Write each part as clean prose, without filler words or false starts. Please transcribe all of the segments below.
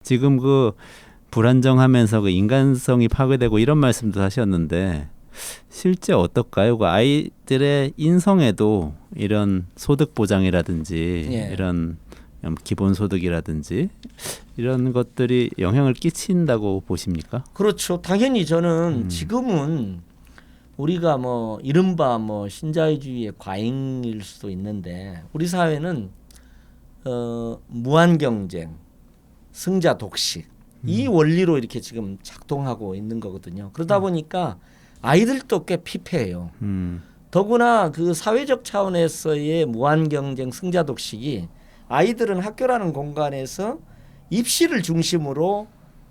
지금 그 불안정하면서 그 인간성이 파괴되고 이런 말씀도 하셨는데 실제 어떨까요? 그 아이들의 인성에도 이런 소득 보장이라든지 예. 이런 기본 소득이라든지 이런 것들이 영향을 끼친다고 보십니까? 그렇죠. 당연히 저는 지금은 우리가 뭐 이른바 뭐 신자유주의의 과잉일 수도 있는데 우리 사회는 무한 경쟁, 승자 독식 이 원리로 이렇게 지금 작동하고 있는 거거든요. 그러다 보니까 아이들도 꽤 피폐해요. 더구나 그 사회적 차원에서의 무한 경쟁, 승자 독식이 아이들은 학교라는 공간에서 입시를 중심으로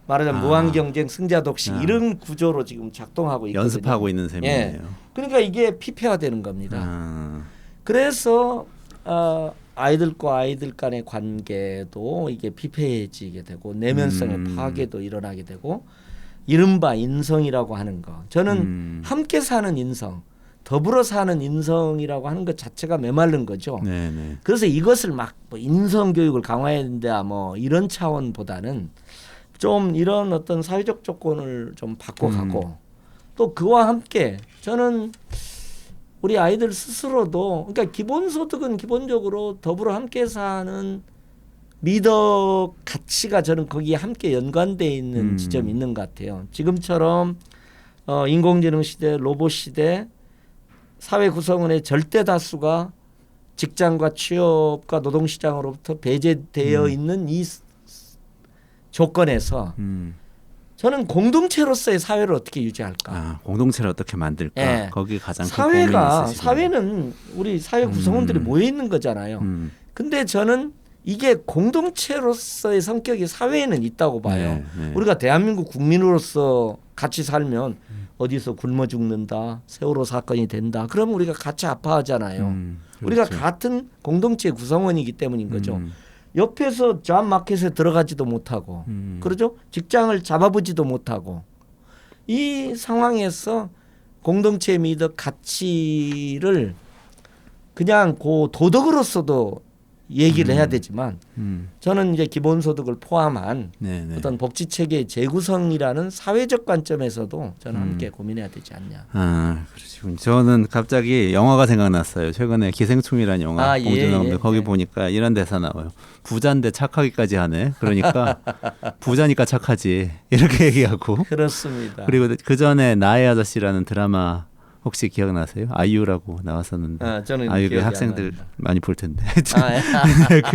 말하자면 무한 경쟁, 승자 독식 이런 구조로 지금 작동하고 있거든요. 연습하고 있는 셈이네요. 예. 그러니까 이게 피폐화되는 겁니다. 그래서 아이들과 아이들 간의 관계도 이게 피폐해지게 되고 내면성의 파괴도 일어나게 되고 이른바 인성이라고 하는 거. 저는 함께 사는 인성, 더불어 사는 인성이라고 하는 것 자체가 메마른 거죠. 네네. 그래서 이것을 막 뭐 인성 교육을 강화해야 된다 뭐 이런 차원보다는 좀 이런 어떤 사회적 조건을 좀 바꿔가고 또 그와 함께 저는 우리 아이들 스스로도 그러니까 기본소득은 기본적으로 더불어 함께 사는 미덕 가치가 저는 거기에 함께 연관되어 있는 지점이 있는 것 같아요. 지금처럼 인공지능 시대, 로봇 시대 사회 구성원의 절대 다수가 직장과 취업과 노동시장으로부터 배제되어 있는 이 조건에서 저는 공동체로서의 사회를 어떻게 유지할까? 공동체를 어떻게 만들까? 예. 거기 가장 큰 고민이 있으시군요. 사회는 우리 사회 구성원들이 모여 있는 거잖아요. 근데 저는 이게 공동체로서의 성격이 사회에는 있다고 봐요. 네. 우리가 대한민국 국민으로서 같이 살면 어디서 굶어 죽는다, 세월호 사건이 된다. 그러면 우리가 같이 아파하잖아요. 우리가 그렇죠. 같은 공동체 구성원이기 때문인 거죠. 옆에서 잡마켓에 들어가지도 못하고 그러죠. 직장을 잡아보지도 못하고 이 상황에서 공동체 미덕 가치를 그냥 그 도덕으로서도 얘기를 해야 되지만 저는 이제 기본소득을 포함한 네네. 어떤 복지 체계의 재구성이라는 사회적 관점에서도 저는 함께 고민해야 되지 않냐. 그러시군요. 저는 갑자기 영화가 생각났어요. 최근에 기생충이라는 영화 봉준호 거기 예. 보니까 이런 대사 나와요. 부자인데 착하기까지 하네. 그러니까 부자니까 착하지 이렇게 얘기하고 그렇습니다. 그리고 그 전에 나의 아저씨라는 드라마 혹시 기억나세요? 아이유라고 나왔었는데 저는 아이유 기억이 안 학생들 납니다. 많이 볼 텐데 예.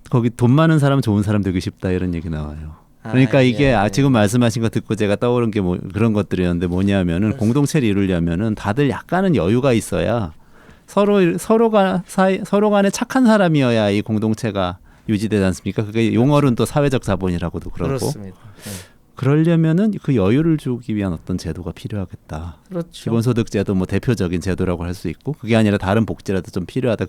거기 돈 많은 사람 좋은 사람 되고 싶다 이런 얘기 나와요. 그러니까 이게 지금 말씀하신 거 듣고 제가 떠오른 게 그런 것들이었는데 뭐냐면은 공동체를 이루려면은 다들 약간은 여유가 있어야 서로 간에 착한 사람이어야 이 공동체가 유지되지 않습니까? 그게 용어로는 또 사회적 자본이라고도 그러고. 그렇습니다. 그러려면은 그 여유를 주기 위한 어떤 제도가 필요하겠다. 그렇죠. 기본소득제도 뭐 대표적인 제도라고 할 수 있고 그게 아니라 다른 복지라도 좀 필요하다.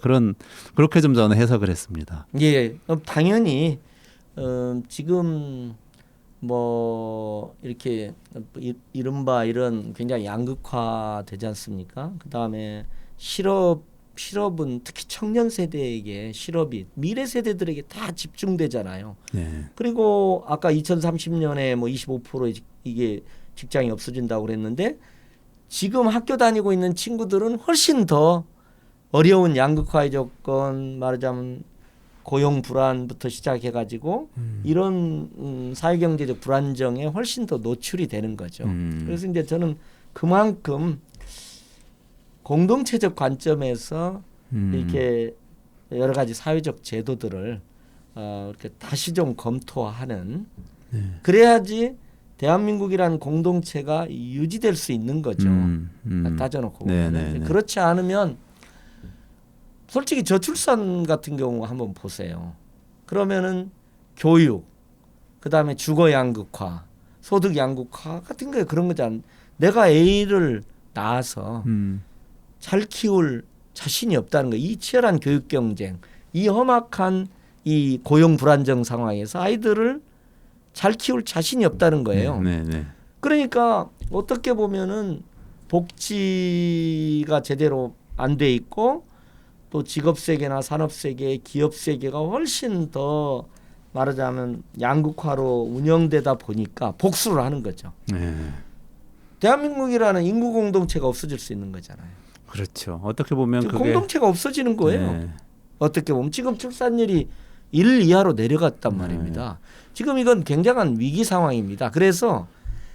그렇게 좀 저는 해석을 했습니다. 예, 당연히 지금 뭐 이렇게 이른바 이런 굉장히 양극화되지 않습니까? 그 다음에 실업은 특히 청년 세대에게 실업이 미래 세대들에게 다 집중되잖아요. 네. 그리고 아까 2030년에 뭐 25% 이게 직장이 없어진다고 그랬는데 지금 학교 다니고 있는 친구들은 훨씬 더 어려운 양극화의 조건 말하자면 고용 불안부터 시작해가지고 이런 사회경제적 불안정에 훨씬 더 노출이 되는 거죠. 그래서 이제 저는 그만큼 공동체적 관점에서 이렇게 여러 가지 사회적 제도들을 이렇게 다시 좀 검토하는 그래야지 대한민국이라는 공동체가 유지될 수 있는 거죠. 따져놓고 보면. 그렇지 않으면 솔직히 저출산 같은 경우 한번 보세요. 그러면은 교육, 그다음에 주거 양극화, 소득 양극화 같은 거 그런 거잖아. 내가 A를 낳아서 잘 키울 자신이 없다는 거. 이 치열한 교육 경쟁, 이 험악한 이 고용 불안정 상황에서 아이들을 잘 키울 자신이 없다는 거예요. 그러니까 어떻게 보면은 복지가 제대로 안 돼 있고 또 직업 세계나 산업 세계, 기업 세계가 훨씬 더 말하자면 양극화로 운영되다 보니까 복수를 하는 거죠. 네. 대한민국이라는 인구 공동체가 없어질 수 있는 거잖아요. 그렇죠. 어떻게 보면 그게 공동체가 없어지는 거예요. 네. 어떻게 보면 지금 출산율이 1 이하로 내려갔단 말입니다. 지금 이건 굉장한 위기 상황입니다. 그래서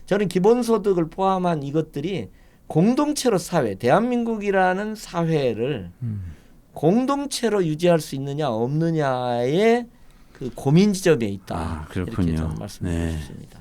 저는 기본소득을 포함한 이것들이 공동체로 사회, 대한민국이라는 사회를 공동체로 유지할 수 있느냐 없느냐의 그 고민 지점에 있다. 그렇군요. 이렇게 저는 말씀드리고 네. 싶습니다.